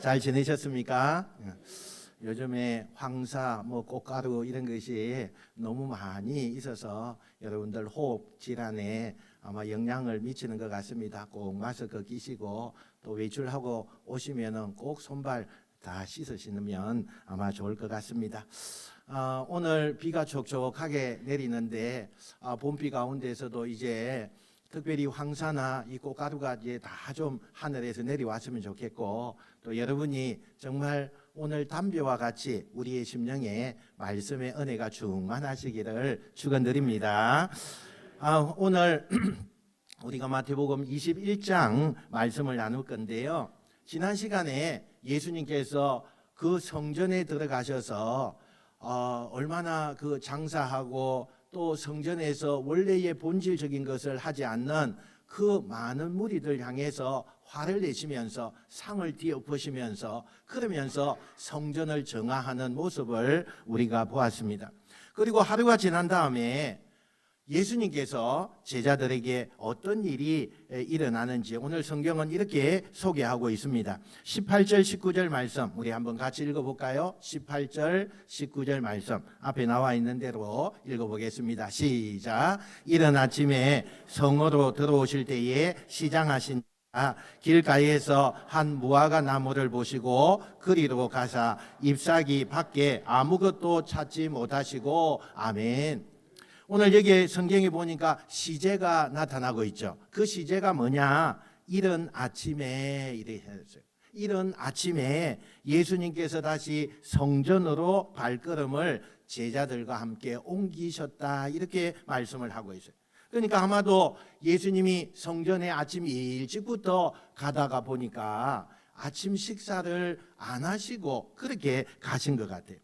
잘 지내셨습니까? 요즘에 황사, 꽃가루 이런 것이 너무 많이 있어서 여러분들 호흡 질환에 아마 영향을 미치는 것 같습니다. 꼭 마스크 끼시고 또 외출하고 오시면은 꼭 손발 다 씻으시면 아마 좋을 것 같습니다. 오늘 비가 촉촉하게 내리는데 봄비 가운데서도 이제 특별히 황사나 이 꽃가루가 이제 다 좀 하늘에서 내려왔으면 좋겠고, 또 여러분이 정말 오늘 담배와 같이 우리의 심령에 말씀의 은혜가 충만하시기를 축원드립니다. 오늘 우리가 마태복음 21장 말씀을 나눌 건데요. 지난 시간에 예수님께서 그 성전에 들어가셔서 얼마나 그 장사하고 또 성전에서 원래의 본질적인 것을 하지 않는 그 많은 무리들 향해서 화를 내시면서 상을 뒤엎으시면서 그러면서 성전을 정화하는 모습을 우리가 보았습니다. 그리고 하루가 지난 다음에 예수님께서 제자들에게 어떤 일이 일어나는지 오늘 성경은 이렇게 소개하고 있습니다. 18절 19절 말씀 우리 한번 같이 읽어볼까요? 18절 19절 말씀 앞에 나와 있는 대로 읽어보겠습니다. 시작. 이른 아침에 성으로 들어오실 때에 시장하신 길가에서 한 무화과 나무를 보시고 그리로 가사 잎사귀 밖에 아무것도 찾지 못하시고 아멘. 오늘 여기 성경에 보니까 시제가 나타나고 있죠. 그 시제가 뭐냐? 이른 아침에 이렇게 했어요. 이른 아침에 예수님께서 다시 성전으로 발걸음을 제자들과 함께 옮기셨다 이렇게 말씀을 하고 있어요. 그러니까 아마도 예수님이 성전에 아침 일찍부터 가다가 보니까 아침 식사를 안 하시고 그렇게 가신 것 같아요.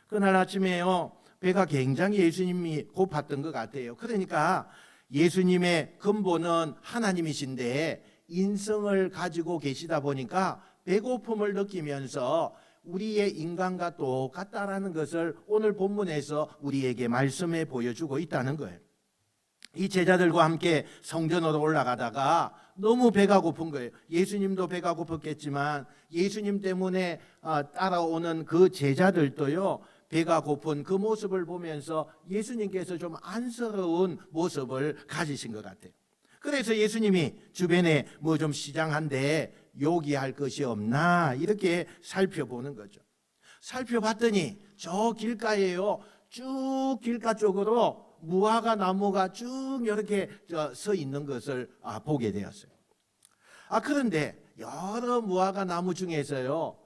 그날 아침에요. 배가 굉장히 예수님이 고팠던 것 같아요. 그러니까 예수님의 근본은 하나님이신데 인성을 가지고 계시다 보니까 배고픔을 느끼면서 우리의 인간과 똑같다라는 것을 오늘 본문에서 우리에게 말씀해 보여주고 있다는 거예요. 이 제자들과 함께 성전으로 올라가다가 너무 배가 고픈 거예요. 예수님도 배가 고팠겠지만 예수님 때문에 따라오는 그 제자들도요. 배가 고픈 그 모습을 보면서 예수님께서 좀 안쓰러운 모습을 가지신 것 같아요. 그래서 예수님이 주변에 뭐 좀 시장한데 요기할 것이 없나 이렇게 살펴보는 거죠. 살펴봤더니 저 길가에요. 쭉 길가 쪽으로 무화과 나무가 쭉 이렇게 서 있는 것을 보게 되었어요. 그런데 여러 무화과 나무 중에서요.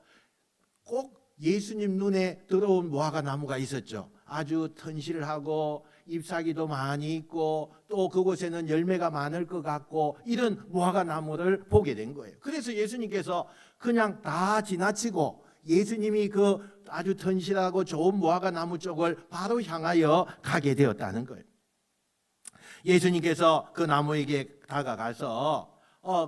꼭 예수님 눈에 들어온 무화과 나무가 있었죠. 아주 튼실하고 잎사귀도 많이 있고 또 그곳에는 열매가 많을 것 같고 이런 무화과 나무를 보게 된 거예요. 그래서 예수님께서 그냥 다 지나치고 예수님이 그 아주 튼실하고 좋은 무화과 나무 쪽을 바로 향하여 가게 되었다는 거예요. 예수님께서 그 나무에게 다가가서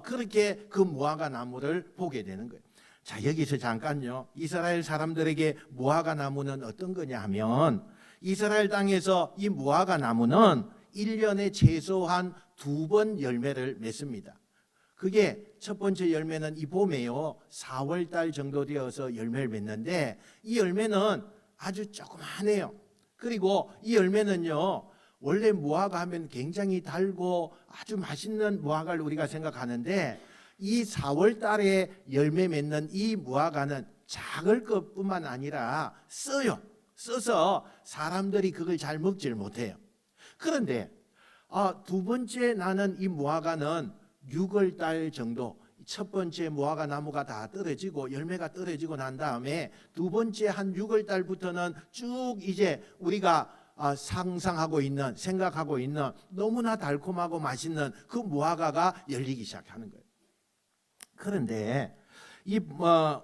그렇게 그 무화과 나무를 보게 되는 거예요. 자, 여기서 잠깐요. 이스라엘 사람들에게 무화과 나무는 어떤 거냐 하면 이스라엘 땅에서 이 무화과 나무는 1년에 최소한 2번 열매를 맺습니다. 그게 첫 번째 열매는 이 봄에요. 4월 달 정도 되어서 열매를 맺는데 이 열매는 아주 조그만해요. 그리고 이 열매는요. 원래 무화과 하면 굉장히 달고 아주 맛있는 무화과를 우리가 생각하는데 이 4월 달에 열매 맺는 이 무화과는 작을 것뿐만 아니라 써요. 써서 사람들이 그걸 잘 먹질 못해요. 그런데 두 번째 나는 이 무화과는 6월 달 정도 첫 번째 무화과 나무가 다 떨어지고 열매가 떨어지고 난 다음에 두 번째 한 6월 달부터는 쭉 이제 우리가 상상하고 있는 생각하고 있는 너무나 달콤하고 맛있는 그 무화과가 열리기 시작하는 거예요. 그런데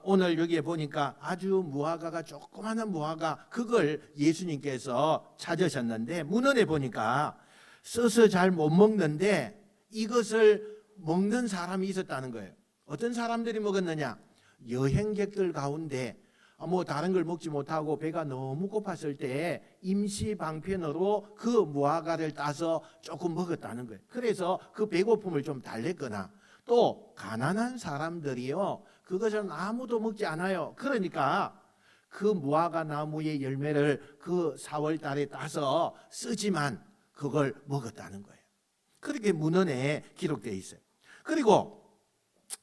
오늘 여기에 보니까 아주 무화과가 조그마한 무화과 그걸 예수님께서 찾으셨는데 문헌에 보니까 써서 잘 못 먹는데 이것을 먹는 사람이 있었다는 거예요. 어떤 사람들이 먹었느냐? 여행객들 가운데 다른 걸 먹지 못하고 배가 너무 고팠을 때 임시 방편으로 그 무화과를 따서 조금 먹었다는 거예요. 그래서 그 배고픔을 좀 달랬거나 또 가난한 사람들이요 그것은 아무도 먹지 않아요. 그러니까 그 무화과 나무의 열매를 그 4월 달에 따서 쓰지만 그걸 먹었다는 거예요. 그렇게 문헌에 기록되어 있어요. 그리고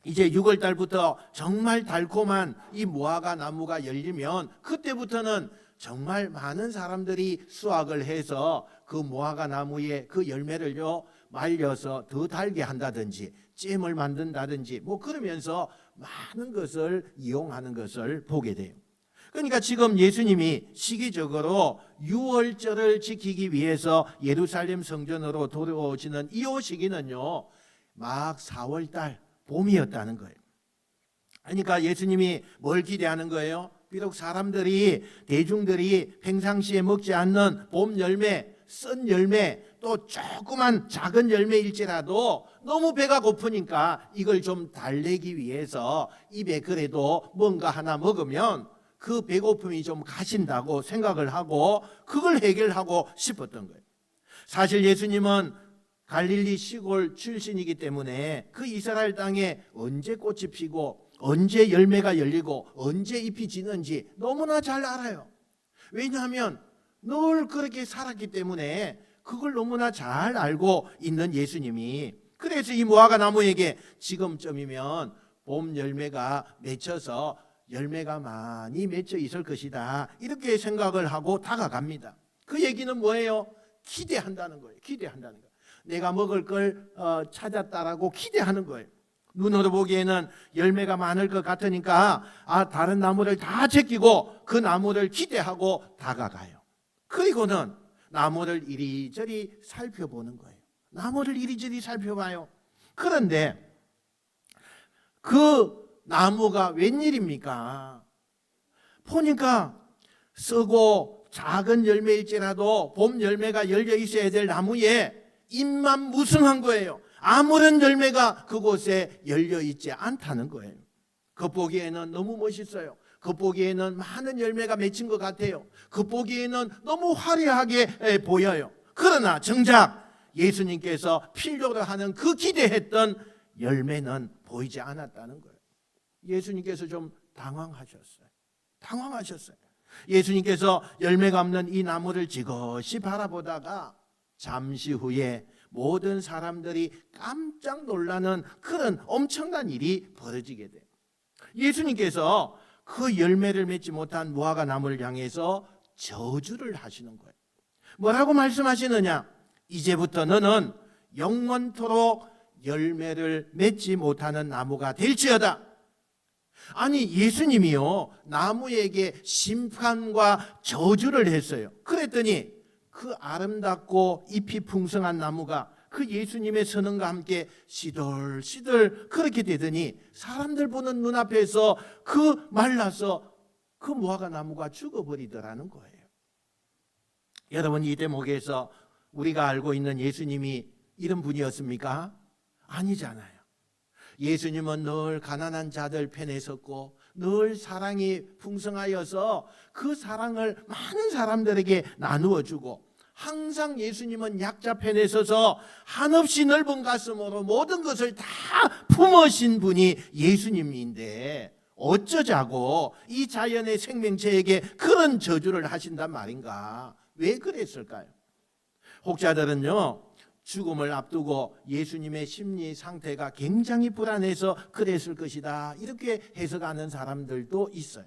이제 6월 달부터 정말 달콤한 이 무화과 나무가 열리면 그때부터는 정말 많은 사람들이 수확을 해서 그 무화과 나무의 그 열매를요 말려서 더 달게 한다든지 잼을 만든다든지 뭐 그러면서 많은 것을 이용하는 것을 보게 돼요. 그러니까 지금 예수님이 시기적으로 6월절을 지키기 위해서 예루살렘 성전으로 돌아오시는 이 시기는요 막 4월달 봄이었다는 거예요. 그러니까 예수님이 뭘 기대하는 거예요? 비록 사람들이 대중들이 평상시에 먹지 않는 봄 열매, 쓴 열매, 또 조그만 작은 열매일지라도 너무 배가 고프니까 이걸 좀 달래기 위해서 입에 그래도 뭔가 하나 먹으면 그 배고픔이 좀 가신다고 생각을 하고 그걸 해결하고 싶었던 거예요. 사실 예수님은 갈릴리 시골 출신이기 때문에 그 이스라엘 땅에 언제 꽃이 피고 언제 열매가 열리고 언제 잎이 지는지 너무나 잘 알아요. 왜냐하면 늘 그렇게 살았기 때문에 그걸 너무나 잘 알고 있는 예수님이 그래서 이 무화과 나무에게 지금쯤이면 봄 열매가 맺혀서 열매가 많이 맺혀 있을 것이다 이렇게 생각을 하고 다가갑니다. 그 얘기는 뭐예요? 기대한다는 거예요. 기대한다는 거예요. 내가 먹을 걸 찾았다라고 기대하는 거예요. 눈으로 보기에는 열매가 많을 것 같으니까 다른 나무를 다 제끼고 그 나무를 기대하고 다가가요. 그리고는 나무를 이리저리 살펴보는 거예요. 나무를 이리저리 살펴봐요. 그런데 그 나무가 웬일입니까? 보니까 썩고 작은 열매일지라도 봄 열매가 열려 있어야 될 나무에 잎만 무성한 거예요. 아무런 열매가 그곳에 열려 있지 않다는 거예요. 겉보기에는 너무 멋있어요. 겉보기에는 많은 열매가 맺힌 것 같아요. 겉보기에는 너무 화려하게 보여요. 그러나 정작 예수님께서 필요로 하는 그 기대했던 열매는 보이지 않았다는 거예요. 예수님께서 좀 당황하셨어요. 예수님께서 열매가 없는 이 나무를 지그시 바라보다가 잠시 후에 모든 사람들이 깜짝 놀라는 그런 엄청난 일이 벌어지게 돼요. 예수님께서 그 열매를 맺지 못한 무화과 나무를 향해서 저주를 하시는 거예요. 뭐라고 말씀하시느냐? 이제부터 너는 영원토록 열매를 맺지 못하는 나무가 될지어다. 아니 예수님이요 나무에게 심판과 저주를 했어요. 그랬더니 그 아름답고 잎이 풍성한 나무가 그 예수님의 선언과 함께 시들시들 그렇게 되더니 사람들 보는 눈앞에서 그 말라서 그 무화과 나무가 죽어버리더라는 거예요. 여러분 이 대목에서 우리가 알고 있는 예수님이 이런 분이었습니까? 아니잖아요. 예수님은 늘 가난한 자들 편에 섰고 늘 사랑이 풍성하여서 그 사랑을 많은 사람들에게 나누어 주고 항상 예수님은 약자 편에 서서 한없이 넓은 가슴으로 모든 것을 다 품으신 분이 예수님인데 어쩌자고 이 자연의 생명체에게 그런 저주를 하신단 말인가? 왜 그랬을까요? 혹자들은요 죽음을 앞두고 예수님의 심리 상태가 굉장히 불안해서 그랬을 것이다 이렇게 해석하는 사람들도 있어요.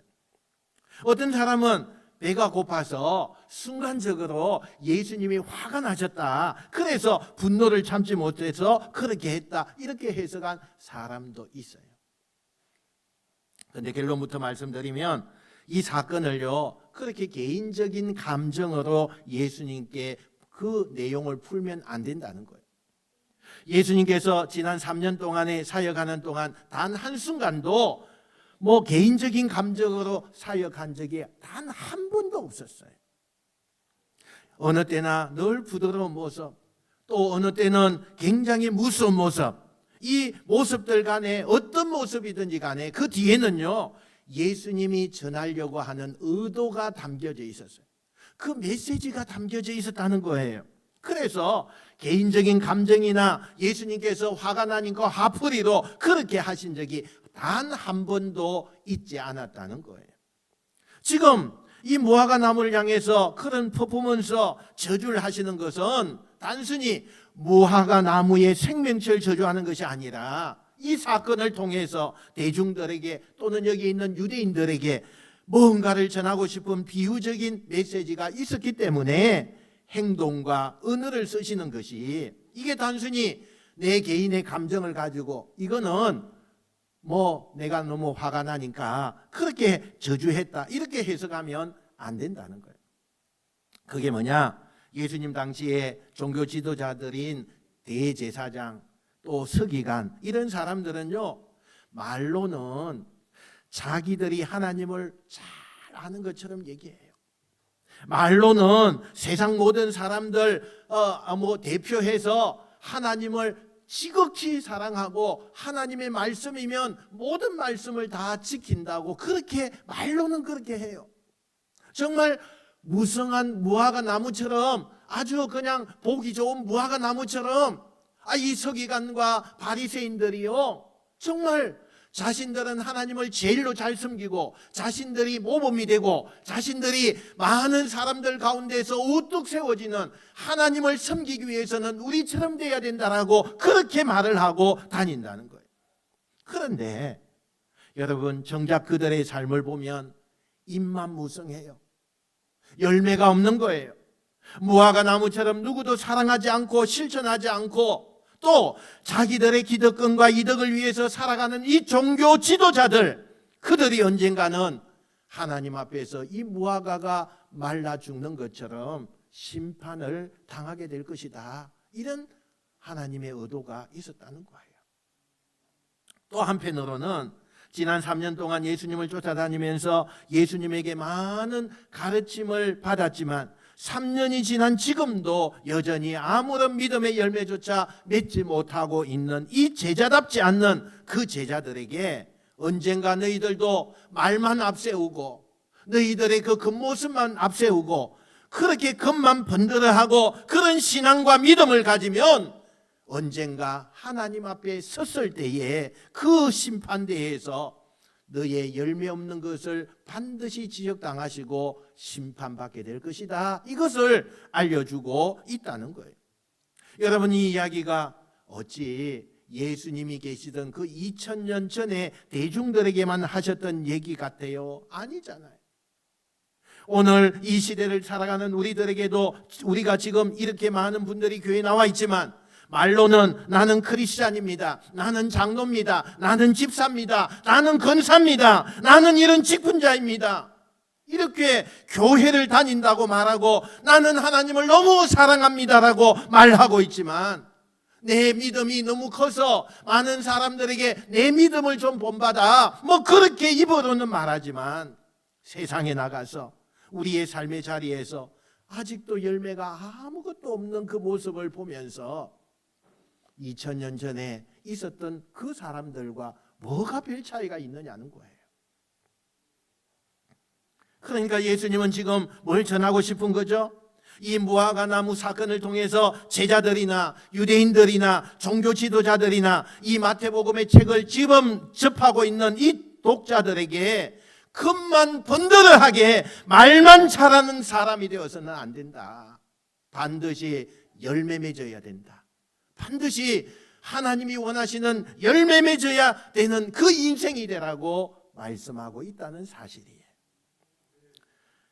어떤 사람은 배가 고파서 순간적으로 예수님이 화가 나셨다 그래서 분노를 참지 못해서 그렇게 했다 이렇게 해석한 사람도 있어요. 그런데 결론부터 말씀드리면 이 사건을요 그렇게 개인적인 감정으로 예수님께 그 내용을 풀면 안 된다는 거예요. 예수님께서 지난 3년 동안에 사역하는 동안 단 한순간도 개인적인 감정으로 사역한 적이 단 한 번도 없었어요. 어느 때나 늘 부드러운 모습, 또 어느 때는 굉장히 무서운 모습, 이 모습들 간에 어떤 모습이든지 간에 그 뒤에는요 예수님이 전하려고 하는 의도가 담겨져 있었어요. 그 메시지가 담겨져 있었다는 거예요. 그래서 개인적인 감정이나 예수님께서 화가 나니까 화풀이로 그렇게 하신 적이 단 한 번도 잊지 않았다는 거예요. 지금 이 무화과 나무를 향해서 그런 퍼포먼스 저주를 하시는 것은 단순히 무화과 나무의 생명체를 저주하는 것이 아니라 이 사건을 통해서 대중들에게 또는 여기 있는 유대인들에게 뭔가를 전하고 싶은 비유적인 메시지가 있었기 때문에 행동과 언어를 쓰시는 것이, 이게 단순히 내 개인의 감정을 가지고 이거는 내가 너무 화가 나니까 그렇게 저주했다 이렇게 해석하면 안 된다는 거예요. 그게 뭐냐? 예수님 당시에 종교 지도자들인 대제사장 또 서기관 이런 사람들은요, 말로는 자기들이 하나님을 잘 아는 것처럼 얘기해요. 말로는 세상 모든 사람들 대표해서 하나님을 지극히 사랑하고 하나님의 말씀이면 모든 말씀을 다 지킨다고 그렇게 말로는 그렇게 해요. 정말 무성한 무화과 나무처럼, 아주 그냥 보기 좋은 무화과 나무처럼 이 서기관과 바리새인들이요, 정말 자신들은 하나님을 제일로 잘 섬기고 자신들이 모범이 되고 자신들이 많은 사람들 가운데서 우뚝 세워지는 하나님을 섬기기 위해서는 우리처럼 돼야 된다라고 그렇게 말을 하고 다닌다는 거예요. 그런데 여러분, 정작 그들의 삶을 보면 입만 무성해요. 열매가 없는 거예요. 무화과 나무처럼 누구도 사랑하지 않고 실천하지 않고 또 자기들의 기득권과 이득을 위해서 살아가는 이 종교 지도자들, 그들이 언젠가는 하나님 앞에서 이 무화과가 말라 죽는 것처럼 심판을 당하게 될 것이다, 이런 하나님의 의도가 있었다는 거예요. 또 한편으로는 지난 3년 동안 예수님을 쫓아다니면서 예수님에게 많은 가르침을 받았지만 3년이 지난 지금도 여전히 아무런 믿음의 열매조차 맺지 못하고 있는 이 제자답지 않는 그 제자들에게 언젠가 너희들도 말만 앞세우고 너희들의 그 겉모습만 앞세우고 그렇게 겉만 번들어하고 그런 신앙과 믿음을 가지면 언젠가 하나님 앞에 섰을 때에 그 심판대에서 너의 열매 없는 것을 반드시 지적당하시고 심판받게 될 것이다, 이것을 알려주고 있다는 거예요. 여러분, 이 이야기가 어찌 예수님이 계시던 그 2000년 전에 대중들에게만 하셨던 얘기 같아요? 아니잖아요. 오늘 이 시대를 살아가는 우리들에게도, 우리가 지금 이렇게 많은 분들이 교회에 나와 있지만 말로는 나는 크리스찬입니다, 나는 장로입니다, 나는 집사입니다, 나는 권사입니다, 나는 이런 직분자입니다, 이렇게 교회를 다닌다고 말하고 나는 하나님을 너무 사랑합니다라고 말하고 있지만 내 믿음이 너무 커서 많은 사람들에게 내 믿음을 좀 본받아 그렇게 입으로는 말하지만 세상에 나가서 우리의 삶의 자리에서 아직도 열매가 아무것도 없는 그 모습을 보면서 2000년 전에 있었던 그 사람들과 뭐가 별 차이가 있느냐는 거예요. 그러니까 예수님은 지금 뭘 전하고 싶은 거죠? 이 무화과 나무 사건을 통해서 제자들이나 유대인들이나 종교 지도자들이나 이 마태복음의 책을 지금 접하고 있는 이 독자들에게 겉만 번들어하게 말만 잘하는 사람이 되어서는 안 된다. 반드시 열매 맺어야 된다. 반드시 하나님이 원하시는 열매 맺어야 되는 그 인생이 되라고 말씀하고 있다는 사실이에요.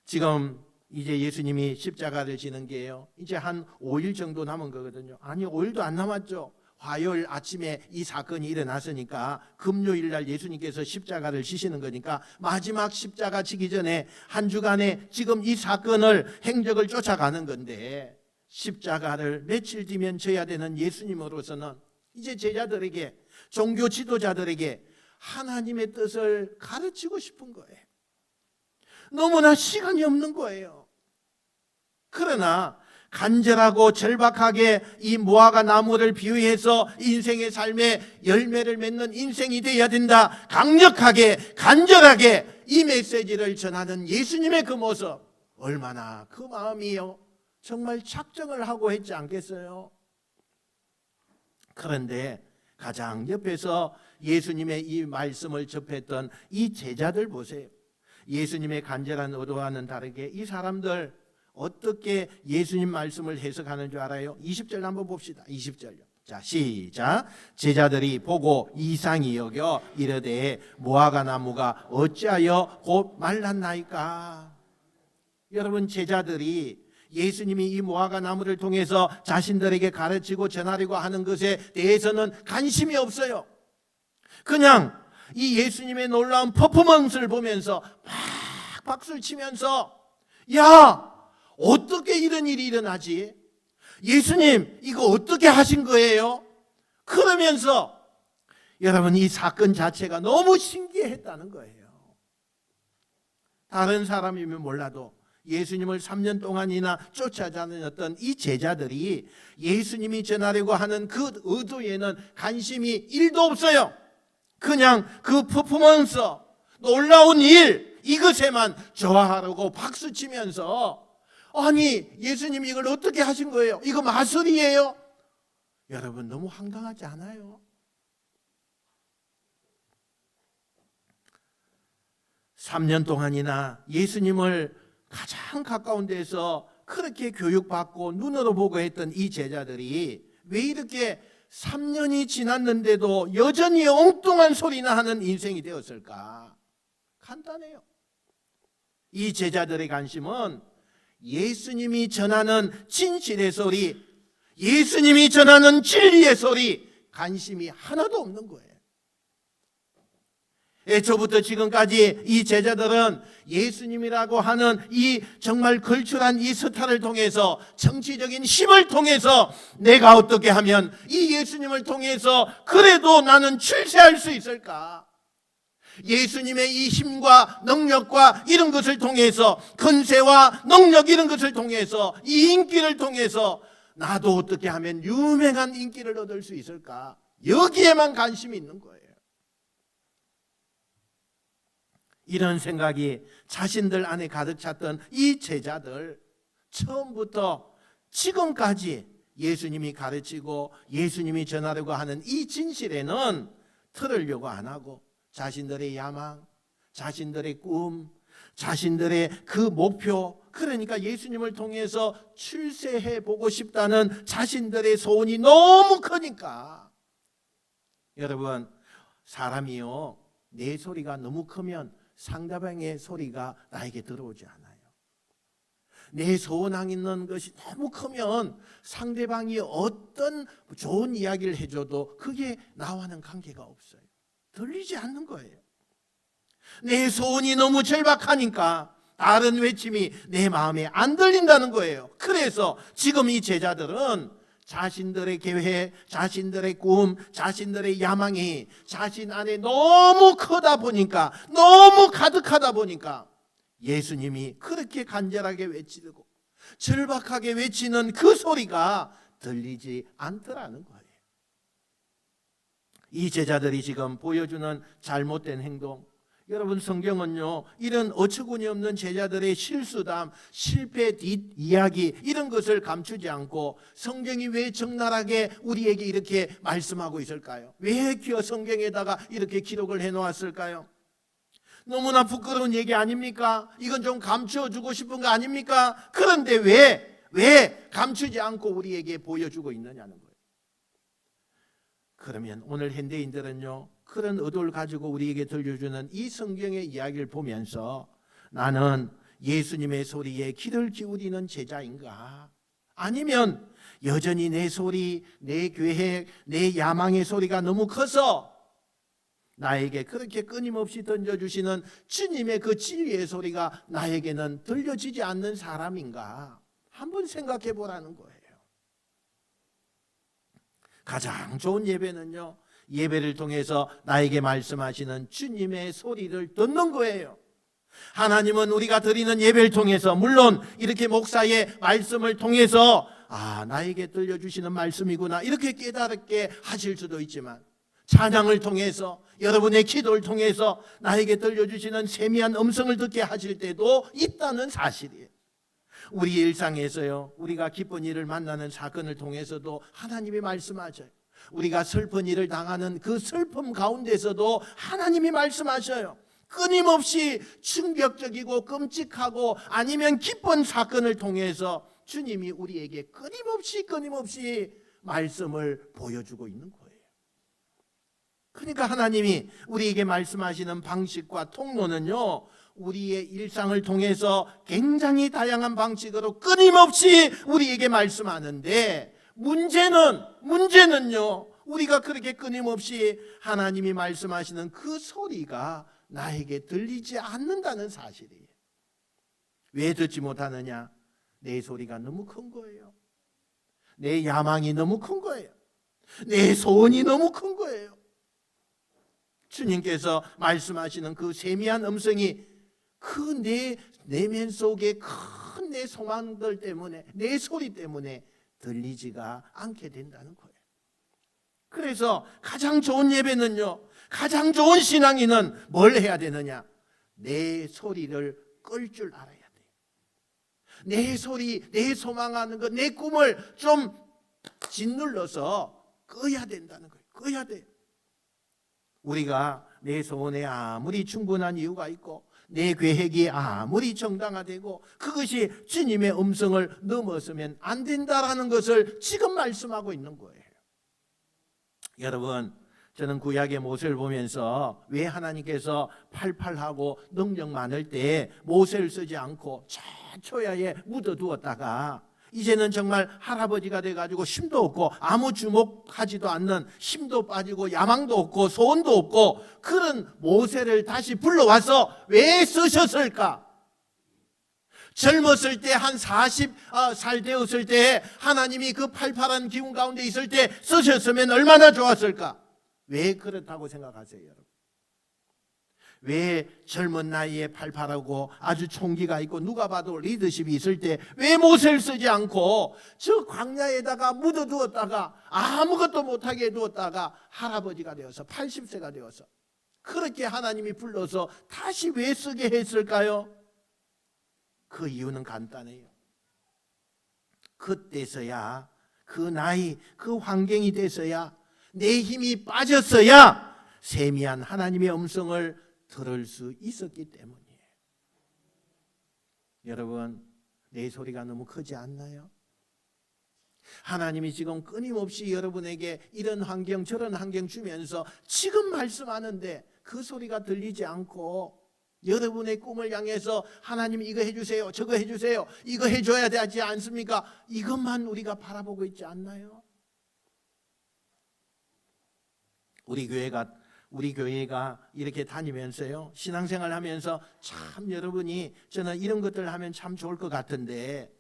지금 이제 예수님이 십자가를 지는 게요, 이제 한 5일 정도 남은 거거든요. 아니, 5일도 안 남았죠. 화요일 아침에 이 사건이 일어났으니까 금요일 날 예수님께서 십자가를 지시는 거니까 마지막 십자가 지기 전에 한 주간에 지금 이 사건을 행적을 쫓아가는 건데, 십자가를 며칠 뒤면 져야 되는 예수님으로서는 이제 제자들에게, 종교 지도자들에게 하나님의 뜻을 가르치고 싶은 거예요. 너무나 시간이 없는 거예요. 그러나 간절하고 절박하게 이 무화과 나무를 비유해서 인생의 삶에 열매를 맺는 인생이 되어야 된다, 강력하게 간절하게 이 메시지를 전하는 예수님의 그 모습, 얼마나 그 마음이요 정말 작정을 하고 했지 않겠어요? 그런데 가장 옆에서 예수님의 이 말씀을 접했던 이 제자들 보세요. 예수님의 간절한 의도와는 다르게 이 사람들 어떻게 예수님 말씀을 해석하는 줄 알아요? 20절 한번 봅시다. 20절요. 자, 시작. 제자들이 보고 이상히 여겨 이르되 무화과 나무가 어찌하여 곧 말랐나이까. 여러분, 제자들이 예수님이 이 무화과 나무를 통해서 자신들에게 가르치고 전하려고 하는 것에 대해서는 관심이 없어요. 그냥 이 예수님의 놀라운 퍼포먼스를 보면서 막 박수를 치면서, 야, 어떻게 이런 일이 일어나지? 예수님, 이거 어떻게 하신 거예요? 그러면서 여러분, 이 사건 자체가 너무 신기했다는 거예요. 다른 사람이면 몰라도 예수님을 3년 동안이나 쫓아다녔던 이 제자들이 예수님이 전하려고 하는 그 의도에는 관심이 1도 없어요. 그냥 그 퍼포먼스, 놀라운 일, 이것에만 좋아하려고 박수치면서, 아니, 예수님이 이걸 어떻게 하신 거예요? 이거 마술이에요? 여러분, 너무 황당하지 않아요? 3년 동안이나 예수님을 가장 가까운 데서 그렇게 교육받고 눈으로 보고 했던 이 제자들이 왜 이렇게 3년이 지났는데도 여전히 엉뚱한 소리나 하는 인생이 되었을까? 간단해요. 이 제자들의 관심은 예수님이 전하는 진실의 소리, 예수님이 전하는 진리의 소리, 관심이 하나도 없는 거예요. 애초부터 지금까지 이 제자들은 예수님이라고 하는 이 정말 걸출한 이 스타를 통해서, 정치적인 힘을 통해서 내가 어떻게 하면 이 예수님을 통해서 그래도 나는 출세할 수 있을까? 예수님의 이 힘과 능력과 이런 것을 통해서, 권세와 능력 이런 것을 통해서, 이 인기를 통해서 나도 어떻게 하면 유명한 인기를 얻을 수 있을까? 여기에만 관심이 있는 거예요. 이런 생각이 자신들 안에 가득 찼던 이 제자들, 처음부터 지금까지 예수님이 가르치고 예수님이 전하려고 하는 이 진실에는 틀으려고 안 하고 자신들의 야망, 자신들의 꿈, 자신들의 그 목표, 그러니까 예수님을 통해서 출세해 보고 싶다는 자신들의 소원이 너무 크니까, 여러분, 사람이요, 내 소리가 너무 크면 상대방의 소리가 나에게 들어오지 않아요. 내 소원하는 것이 너무 크면 상대방이 어떤 좋은 이야기를 해줘도 그게 나와는 관계가 없어요. 들리지 않는 거예요. 내 소원이 너무 절박하니까 다른 외침이 내 마음에 안 들린다는 거예요. 그래서 지금 이 제자들은 자신들의 계획, 자신들의 꿈, 자신들의 야망이 자신 안에 너무 크다 보니까, 너무 가득하다 보니까 예수님이 그렇게 간절하게 외치고 절박하게 외치는 그 소리가 들리지 않더라는 거예요. 이 제자들이 지금 보여주는 잘못된 행동, 여러분, 성경은요, 이런 어처구니 없는 제자들의 실수담, 실패 뒷이야기 이런 것을 감추지 않고 성경이 왜 적나라하게 우리에게 이렇게 말씀하고 있을까요? 왜 성경에다가 이렇게 기록을 해놓았을까요? 너무나 부끄러운 얘기 아닙니까? 이건 좀 감춰주고 싶은 거 아닙니까? 그런데 왜 감추지 않고 우리에게 보여주고 있느냐는 거예요. 그러면 오늘 현대인들은요, 그런 의도를 가지고 우리에게 들려주는 이 성경의 이야기를 보면서 나는 예수님의 소리에 귀를 기울이는 제자인가? 아니면 여전히 내 소리, 내 계획, 내 야망의 소리가 너무 커서 나에게 그렇게 끊임없이 던져주시는 주님의 그 진리의 소리가 나에게는 들려지지 않는 사람인가? 한번 생각해 보라는 거예요. 가장 좋은 예배는요, 예배를 통해서 나에게 말씀하시는 주님의 소리를 듣는 거예요. 하나님은 우리가 드리는 예배를 통해서, 물론 이렇게 목사의 말씀을 통해서 나에게 들려주시는 말씀이구나 이렇게 깨닫게 하실 수도 있지만, 찬양을 통해서, 여러분의 기도를 통해서 나에게 들려주시는 세미한 음성을 듣게 하실 때도 있다는 사실이에요. 우리 일상에서요, 우리가 기쁜 일을 만나는 사건을 통해서도 하나님이 말씀하셔요. 우리가 슬픈 일을 당하는 그 슬픔 가운데서도 하나님이 말씀하셔요. 끊임없이 충격적이고 끔찍하고 아니면 기쁜 사건을 통해서 주님이 우리에게 끊임없이 말씀을 보여주고 있는 거예요. 그러니까 하나님이 우리에게 말씀하시는 방식과 통로는요, 우리의 일상을 통해서 굉장히 다양한 방식으로 끊임없이 우리에게 말씀하는데, 문제는요, 우리가 그렇게 끊임없이 하나님이 말씀하시는 그 소리가 나에게 들리지 않는다는 사실이에요. 왜 듣지 못하느냐? 내 소리가 너무 큰 거예요. 내 야망이 너무 큰 거예요. 내 소원이 너무 큰 거예요. 주님께서 말씀하시는 그 세미한 음성이 그 내 내면 속에 큰 내 소망들 때문에, 내 소리 때문에 들리지가 않게 된다는 거예요. 그래서 가장 좋은 예배는요, 가장 좋은 신앙인은 뭘 해야 되느냐? 내 소리를 끌 줄 알아야 돼요. 내 소리, 내 소망하는 것, 내 꿈을 좀 짓눌러서 꺼야 된다는 거예요. 꺼야 돼요. 우리가 내 소원에 아무리 충분한 이유가 있고 내 계획이 아무리 정당화되고 그것이 주님의 음성을 넘어서면 안 된다라는 것을 지금 말씀하고 있는 거예요. 여러분, 저는 구약의 모세를 보면서 왜 하나님께서 팔팔하고 능력 많을 때 모세를 쓰지 않고 저 초야에 묻어두었다가 이제는 정말 할아버지가 돼가지고 힘도 없고 아무 주목하지도 않는, 힘도 빠지고 야망도 없고 소원도 없고 그런 모세를 다시 불러와서 왜 쓰셨을까? 젊었을 때 한 40살 되었을 때 하나님이 그 팔팔한 기운 가운데 있을 때 쓰셨으면 얼마나 좋았을까? 왜 그렇다고 생각하세요, 여러분? 왜 젊은 나이에 팔팔하고 아주 총기가 있고 누가 봐도 리더십이 있을 때 왜 모세를 쓰지 않고 저 광야에다가 묻어두었다가 아무것도 못하게 해두었다가 할아버지가 되어서 80세가 되어서 그렇게 하나님이 불러서 다시 왜 쓰게 했을까요? 그 이유는 간단해요. 그때서야, 그 나이, 그 환경이 돼서야, 내 힘이 빠졌어야 세미한 하나님의 음성을 들을 수 있었기 때문이에요. 여러분, 내 소리가 너무 크지 않나요? 하나님이 지금 끊임없이 여러분에게 이런 환경 저런 환경 주면서 지금 말씀하는데 그 소리가 들리지 않고 여러분의 꿈을 향해서 하나님 이거 해주세요, 저거 해주세요, 이거 해줘야 되지 않습니까? 이것만 우리가 바라보고 있지 않나요? 우리 교회가 이렇게 다니면서요, 신앙생활 하면서 참 여러분이, 저는 이런 것들 하면 참 좋을 것 같은데,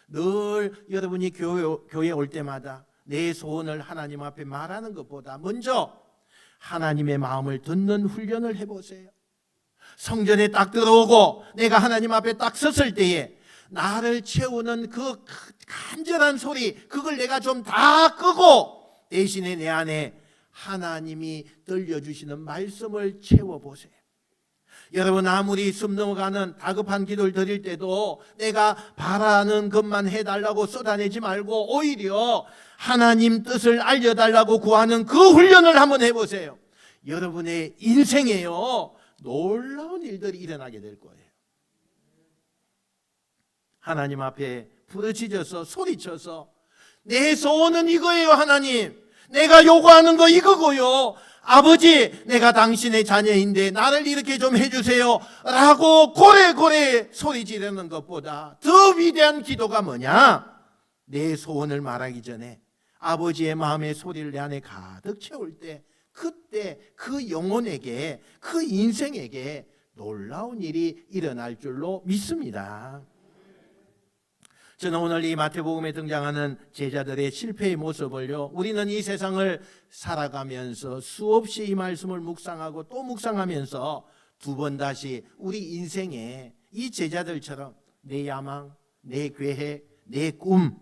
늘 여러분이 교회 올 때마다 내 소원을 하나님 앞에 말하는 것보다 먼저 하나님의 마음을 듣는 훈련을 해보세요. 성전에 딱 들어오고 내가 하나님 앞에 딱 섰을 때에 나를 채우는 그 간절한 소리, 그걸 내가 좀 다 끄고 대신에 내 안에 하나님이 들려주시는 말씀을 채워보세요. 여러분, 아무리 숨 넘어가는 다급한 기도를 드릴 때도 내가 바라는 것만 해달라고 쏟아내지 말고 오히려 하나님 뜻을 알려달라고 구하는 그 훈련을 한번 해보세요. 여러분의 인생에요, 놀라운 일들이 일어나게 될 거예요. 하나님 앞에 부르짖어서 소리쳐서 내 소원은 이거예요. 하나님, 내가 요구하는 거 이거고요. 아버지, 내가 당신의 자녀인데 나를 이렇게 좀 해주세요 라고 고래고래 소리 지르는 것보다 더 위대한 기도가 뭐냐? 내 소원을 말하기 전에 아버지의 마음의 소리를 내 안에 가득 채울 때, 그때 그 영혼에게, 그 인생에게 놀라운 일이 일어날 줄로 믿습니다. 저는 오늘 이 마태복음에 등장하는 제자들의 실패의 모습을요, 우리는 이 세상을 살아가면서 수없이 이 말씀을 묵상하고 또 묵상하면서 두 번 다시 우리 인생에 이 제자들처럼 내 야망, 내 계획, 내 꿈,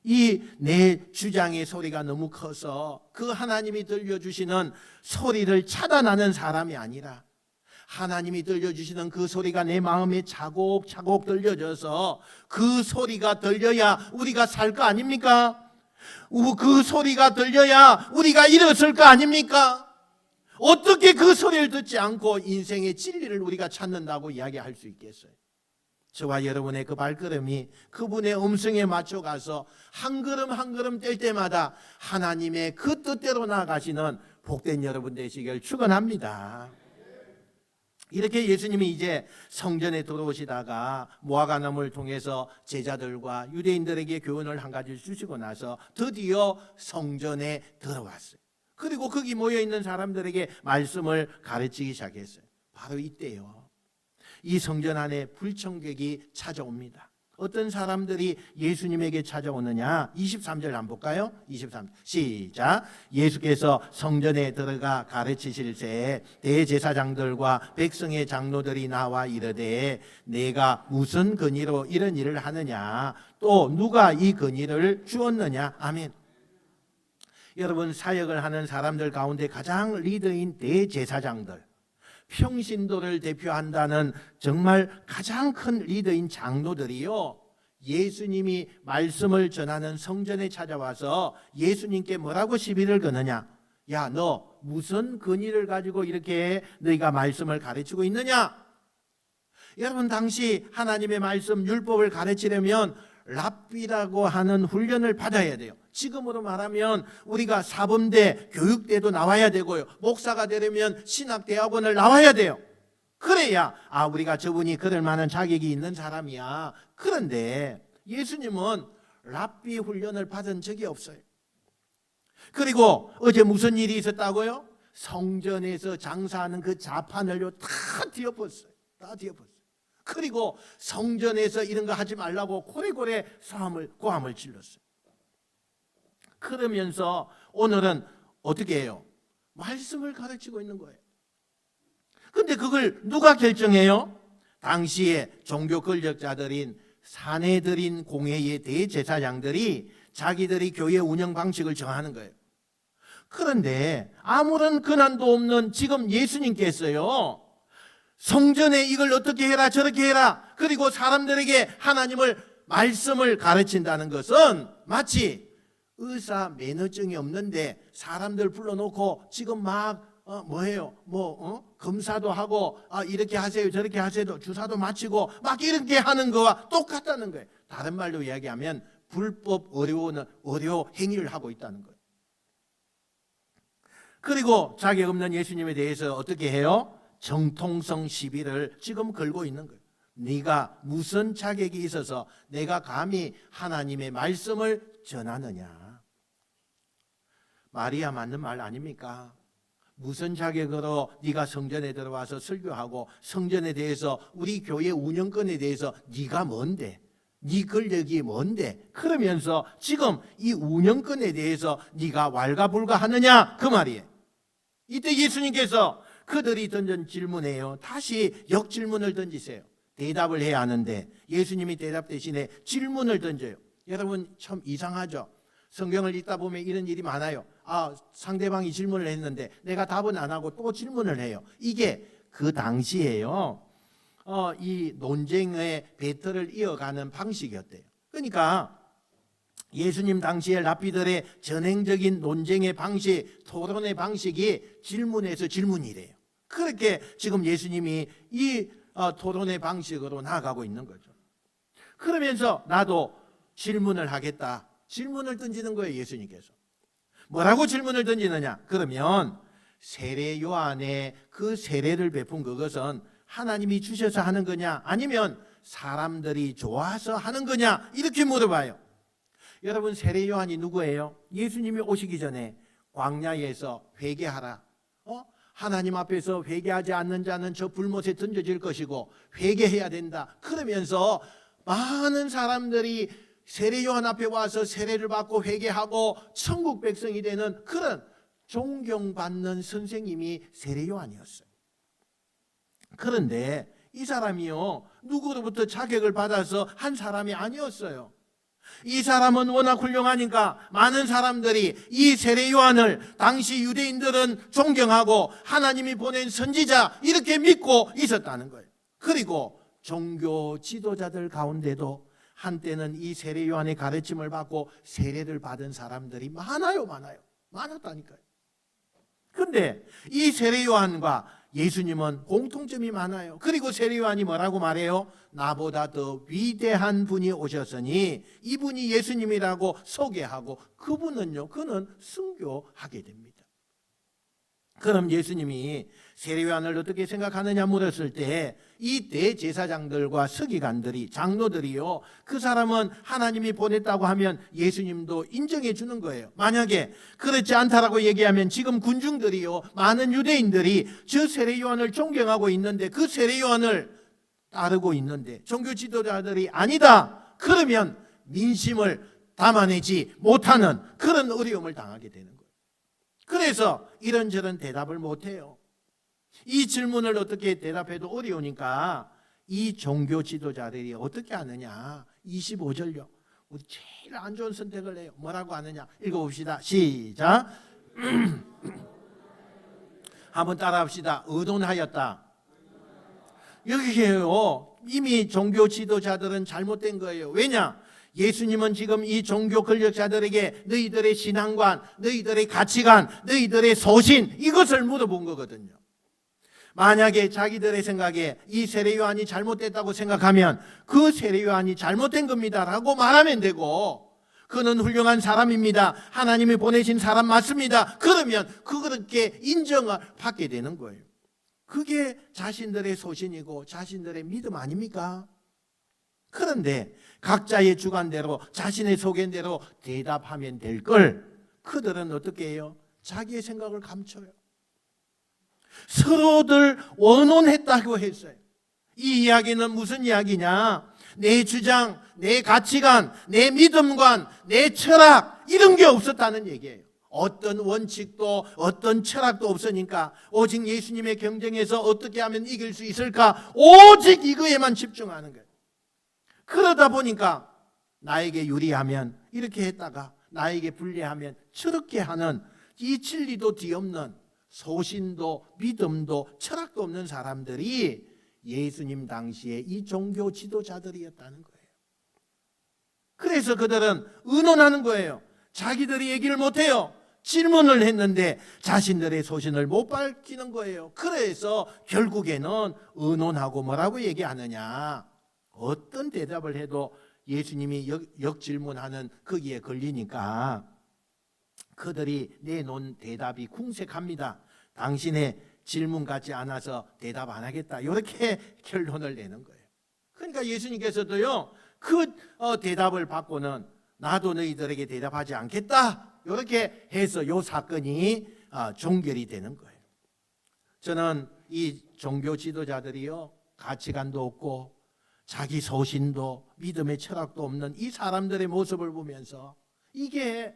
이 내 주장의 소리가 너무 커서 그 하나님이 들려주시는 소리를 차단하는 사람이 아니라 하나님이 들려주시는 그 소리가 내 마음에 차곡차곡 들려져서 그 소리가 들려야 우리가 살 거 아닙니까? 그 소리가 들려야 우리가 일어설 거 아닙니까? 어떻게 그 소리를 듣지 않고 인생의 진리를 우리가 찾는다고 이야기할 수 있겠어요? 저와 여러분의 그 발걸음이 그분의 음성에 맞춰가서 한 걸음 한 걸음 뗄 때마다 하나님의 그 뜻대로 나아가시는 복된 여러분 되시길 축원합니다. 이렇게 예수님이 이제 성전에 들어오시다가 무화과나무를 통해서 제자들과 유대인들에게 교훈을 한 가지 주시고 나서 드디어 성전에 들어왔어요. 그리고 거기 모여있는 사람들에게 말씀을 가르치기 시작했어요. 바로 이때요, 이 성전 안에 불청객이 찾아옵니다. 어떤 사람들이 예수님에게 찾아오느냐, 23절 한번 볼까요? 23절 시작. 예수께서 성전에 들어가 가르치실 때 대제사장들과 백성의 장로들이 나와 이르되 내가 무슨 권위로 이런 일을 하느냐, 또 누가 이 권위를 주었느냐. 아멘. 여러분, 사역을 하는 사람들 가운데 가장 리더인 대제사장들, 평신도를 대표한다는 정말 가장 큰 리더인 장로들이요, 예수님이 말씀을 전하는 성전에 찾아와서 예수님께 뭐라고 시비를 거느냐. 야, 너 무슨 권위를 가지고 이렇게 너희가 말씀을 가르치고 있느냐. 여러분, 당시 하나님의 말씀 율법을 가르치려면 랍비라고 하는 훈련을 받아야 돼요. 지금으로 말하면 우리가 사범대 교육대도 나와야 되고요, 목사가 되려면 신학대학원을 나와야 돼요. 그래야 우리가 저분이 그럴 만한 자격이 있는 사람이야. 그런데 예수님은 랍비 훈련을 받은 적이 없어요. 그리고 어제 무슨 일이 있었다고요? 성전에서 장사하는 그 자판을요 다 뒤엎었어요. 다 뒤엎었어요. 그리고 성전에서 이런 거 하지 말라고 고래고래 고함을 질렀어요. 그러면서 오늘은 어떻게 해요? 말씀을 가르치고 있는 거예요. 근데 그걸 누가 결정해요? 당시에 종교 권력자들인 사내들인 공회의 대제사장들이 자기들이 교회 운영 방식을 정하는 거예요. 그런데 아무런 권한도 없는 지금 예수님께서요, 성전에 이걸 어떻게 해라 저렇게 해라, 그리고 사람들에게 하나님을 말씀을 가르친다는 것은 마치 의사 면허증이 없는데 사람들 불러놓고 지금 막 검사도 하고 이렇게 하세요 저렇게 하세요 주사도 마치고 막 이렇게 하는 거와 똑같다는 거예요. 다른 말로 이야기하면 불법 의료 행위를 하고 있다는 거예요. 그리고 자격 없는 예수님에 대해서 어떻게 해요? 정통성 시비를 지금 걸고 있는 거예요. 네가 무슨 자격이 있어서 내가 감히 하나님의 말씀을 전하느냐. 말이야 맞는 말 아닙니까? 무슨 자격으로 네가 성전에 들어와서 설교하고 성전에 대해서 우리 교회 운영권에 대해서 네가 뭔데? 네 권력이 뭔데? 그러면서 지금 이 운영권에 대해서 네가 왈가불가하느냐 그 말이에요. 이때 예수님께서 그들이 던진 질문에요, 다시 역질문을 던지세요. 대답을 해야 하는데 예수님이 대답 대신에 질문을 던져요. 여러분 참 이상하죠? 성경을 읽다 보면 이런 일이 많아요. 상대방이 질문을 했는데 내가 답은 안 하고 또 질문을 해요. 이게 그 당시에요, 이 논쟁의 배틀을 이어가는 방식이었대요. 그러니까 예수님 당시에 랍비들의 전행적인 논쟁의 방식, 토론의 방식이 질문에서 질문이래요. 그렇게 지금 예수님이 이 토론의 방식으로 나아가고 있는 거죠. 그러면서 나도 질문을 하겠다, 질문을 던지는 거예요. 예수님께서 뭐라고 질문을 던지느냐? 그러면 세례 요한의 그 세례를 베푼 그것은 하나님이 주셔서 하는 거냐, 아니면 사람들이 좋아서 하는 거냐, 이렇게 물어봐요. 여러분, 세례 요한이 누구예요? 예수님이 오시기 전에 광야에서 회개하라, 하나님 앞에서 회개하지 않는 자는 저 불못에 던져질 것이고 회개해야 된다, 그러면서 많은 사람들이 세례 요한 앞에 와서 세례를 받고 회개하고 천국 백성이 되는 그런 존경받는 선생님이 세례 요한이었어요. 그런데 이 사람이요, 누구로부터 자격을 받아서 한 사람이 아니었어요. 이 사람은 워낙 훌륭하니까 많은 사람들이 이 세례 요한을 당시 유대인들은 존경하고 하나님이 보낸 선지자 이렇게 믿고 있었다는 거예요. 그리고 종교 지도자들 가운데도 한때는 이 세례 요한의 가르침을 받고 세례를 받은 사람들이 많았다니까요. 그런데 이 세례 요한과 예수님은 공통점이 많아요. 그리고 세례 요한이 뭐라고 말해요? 나보다 더 위대한 분이 오셨으니 이분이 예수님이라고 소개하고 그는 순교하게 됩니다. 그럼 예수님이 세례 요한을 어떻게 생각하느냐 물었을 때 이 대제사장들과 서기관들이, 장로들이요, 그 사람은 하나님이 보냈다고 하면 예수님도 인정해 주는 거예요. 만약에 그렇지 않다라고 얘기하면 지금 군중들이요, 많은 유대인들이 저 세례 요한을 존경하고 있는데 그 세례 요한을 따르고 있는데 종교 지도자들이 아니다 그러면 민심을 담아내지 못하는 그런 어려움을 당하게 되는 거예요. 그래서 이런저런 대답을 못해요. 이 질문을 어떻게 대답해도 어려우니까 이 종교 지도자들이 어떻게 하느냐, 25절요, 우리 제일 안 좋은 선택을 해요. 뭐라고 하느냐, 읽어봅시다. 시작. 한번 따라합시다. 의논하였다. 여기에요, 이미 종교 지도자들은 잘못된 거예요. 왜냐? 예수님은 지금 이 종교 권력자들에게 너희들의 신앙관, 너희들의 가치관, 너희들의 소신, 이것을 물어본 거거든요. 만약에 자기들의 생각에 이 세례 요한이 잘못됐다고 생각하면 그 세례 요한이 잘못된 겁니다 라고 말하면 되고, 그는 훌륭한 사람입니다, 하나님이 보내신 사람 맞습니다, 그러면 그렇게 인정을 받게 되는 거예요. 그게 자신들의 소신이고 자신들의 믿음 아닙니까? 그런데 각자의 주관대로 자신의 소견대로 대답하면 될 걸 그들은 어떻게 해요? 자기의 생각을 감춰요. 서로들 원론했다고 했어요. 이 이야기는 무슨 이야기냐? 내 주장, 내 가치관, 내 믿음관, 내 철학, 이런 게 없었다는 얘기예요. 어떤 원칙도 어떤 철학도 없으니까 오직 예수님의 경쟁에서 어떻게 하면 이길 수 있을까, 오직 이거에만 집중하는 거예요. 그러다 보니까 나에게 유리하면 이렇게 했다가 나에게 불리하면 저렇게 하는, 이 진리도 뒤엎는, 소신도 믿음도 철학도 없는 사람들이 예수님 당시에 이 종교 지도자들이었다는 거예요. 그래서 그들은 의논하는 거예요. 자기들이 얘기를 못해요. 질문을 했는데 자신들의 소신을 못 밝히는 거예요. 그래서 결국에는 의논하고 뭐라고 얘기하느냐, 어떤 대답을 해도 예수님이 역질문하는 거기에 걸리니까 그들이 내놓은 대답이 궁색합니다. 당신의 질문 같지 않아서 대답 안 하겠다, 이렇게 결론을 내는 거예요. 그러니까 예수님께서도요, 그 대답을 받고는 나도 너희들에게 대답하지 않겠다, 이렇게 해서 이 사건이 종결이 되는 거예요. 저는 이 종교 지도자들이요, 가치관도 없고 자기 소신도 믿음의 철학도 없는 이 사람들의 모습을 보면서 이게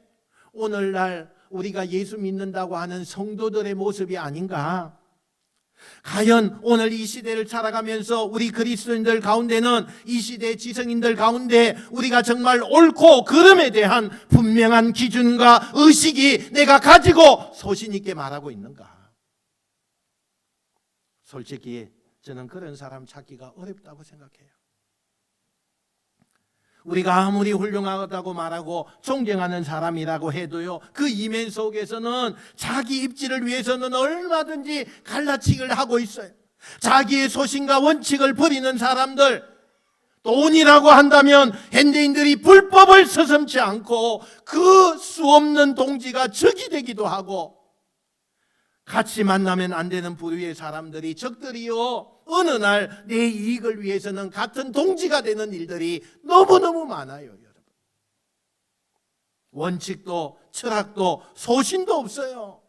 오늘날 우리가 예수 믿는다고 하는 성도들의 모습이 아닌가? 과연 오늘 이 시대를 살아가면서 우리 그리스도인들 가운데는, 이 시대 지성인들 가운데 우리가 정말 옳고 그름에 대한 분명한 기준과 의식이 내가 가지고 소신 있게 말하고 있는가? 솔직히 저는 그런 사람 찾기가 어렵다고 생각해요. 우리가 아무리 훌륭하다고 말하고 존경하는 사람이라고 해도요, 그 이면 속에서는 자기 입지를 위해서는 얼마든지 갈라치기를 하고 있어요. 자기의 소신과 원칙을 버리는 사람들, 돈이라고 한다면 현대인들이 불법을 서슴지 않고 그 수없는 동지가 적이 되기도 하고, 같이 만나면 안 되는 부류의 사람들이, 적들이요, 어느 날 내 이익을 위해서는 같은 동지가 되는 일들이 너무너무 많아요. 여러분, 원칙도 철학도 소신도 없어요.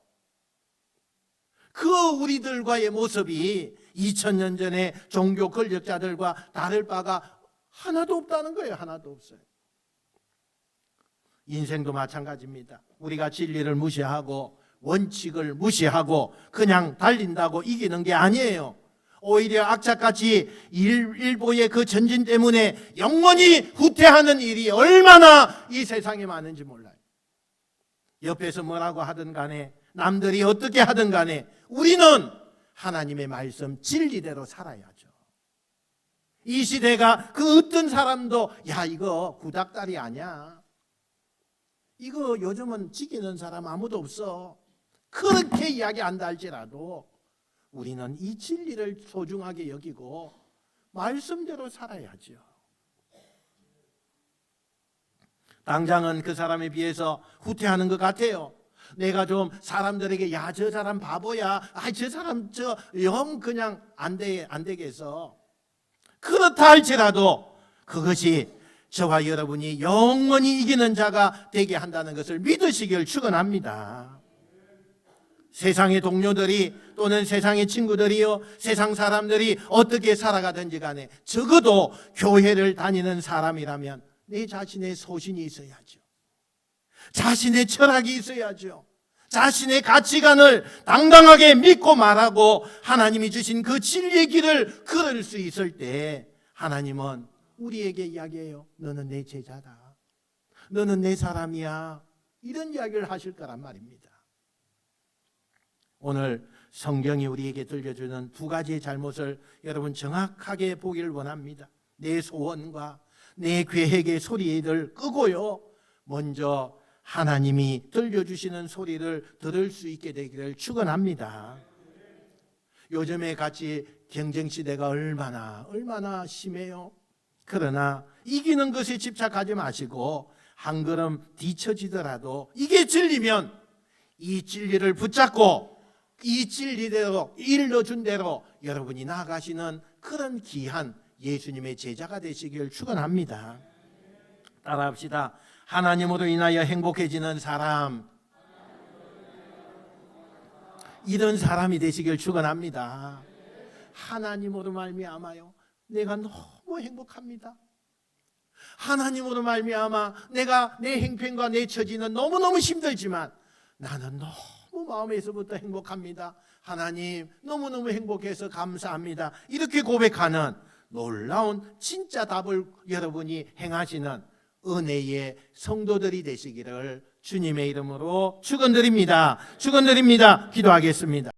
그 우리들과의 모습이 2000년 전에 종교 권력자들과 다를 바가 하나도 없다는 거예요. 하나도 없어요. 인생도 마찬가지입니다. 우리가 진리를 무시하고 원칙을 무시하고 그냥 달린다고 이기는 게 아니에요. 오히려 악착같이 일보의 그 전진 때문에 영원히 후퇴하는 일이 얼마나 이 세상에 많은지 몰라요. 옆에서 뭐라고 하든 간에, 남들이 어떻게 하든 간에 우리는 하나님의 말씀 진리대로 살아야죠. 이 시대가 그 어떤 사람도 야 이거 구닥다리 아니야, 이거 요즘은 지키는 사람 아무도 없어, 그렇게 이야기한다 할지라도 우리는 이 진리를 소중하게 여기고 말씀대로 살아야죠. 당장은 그 사람에 비해서 후퇴하는 것 같아요. 내가 좀 사람들에게 야 저 사람 바보야, 저 사람 저 영 그냥 안 되겠어, 그렇다 할지라도 그것이 저와 여러분이 영원히 이기는 자가 되게 한다는 것을 믿으시길 축원합니다. 세상의 동료들이 또는 세상의 친구들이요, 세상 사람들이 어떻게 살아가든지 간에 적어도 교회를 다니는 사람이라면 내 자신의 소신이 있어야죠. 자신의 철학이 있어야죠. 자신의 가치관을 당당하게 믿고 말하고 하나님이 주신 그 진리의 길을 걸을 수 있을 때 하나님은 우리에게 이야기해요. 너는 내 제자다, 너는 내 사람이야, 이런 이야기를 하실 거란 말입니다. 오늘 성경이 우리에게 들려주는 두 가지의 잘못을 여러분 정확하게 보기를 원합니다. 내 소원과 내 계획의 소리를 끄고요, 먼저 하나님이 들려주시는 소리를 들을 수 있게 되기를 축원합니다. 요즘에 같이 경쟁시대가 얼마나 심해요. 그러나 이기는 것에 집착하지 마시고 한 걸음 뒤처지더라도 이게 진리면 이 진리를 붙잡고 이 진리대로 일러준 대로 여러분이 나아가시는 그런 귀한 예수님의 제자가 되시길 축원합니다. 따라합시다. 하나님으로 인하여 행복해지는 사람, 이런 사람이 되시길 축원합니다. 하나님으로 말미암아요 내가 너무 행복합니다. 하나님으로 말미암아 내가 내 행편과 내 처지는 너무너무 힘들지만 나는 너무 마음에서부터 행복합니다. 하나님 너무너무 행복해서 감사합니다. 이렇게 고백하는 놀라운 진짜 답을 여러분이 행하시는 은혜의 성도들이 되시기를 주님의 이름으로 축원드립니다. 기도하겠습니다.